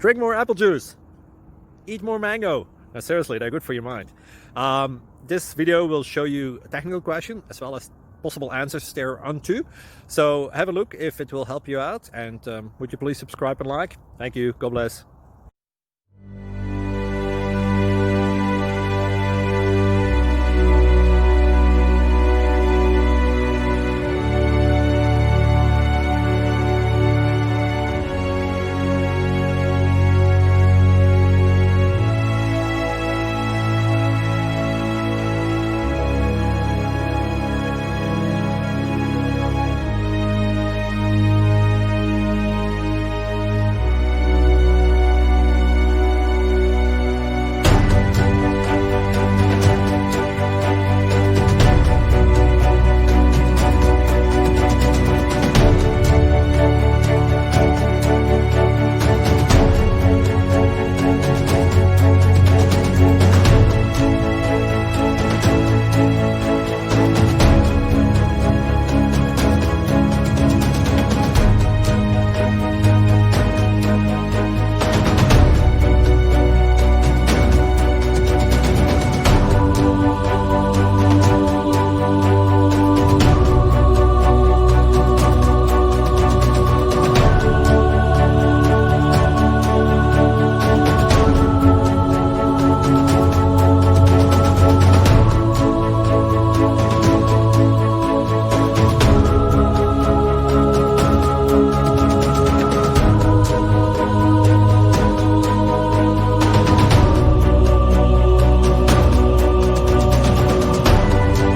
drink more apple juice, eat more mango. No, seriously, they're good for your mind. This video will show you a technical question as well as possible answers thereunto. So have a look if it will help you out, and would you please subscribe and like? Thank you. God bless.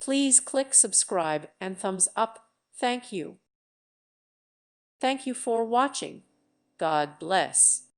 Please click subscribe and thumbs up. Thank you. Thank you for watching. God bless.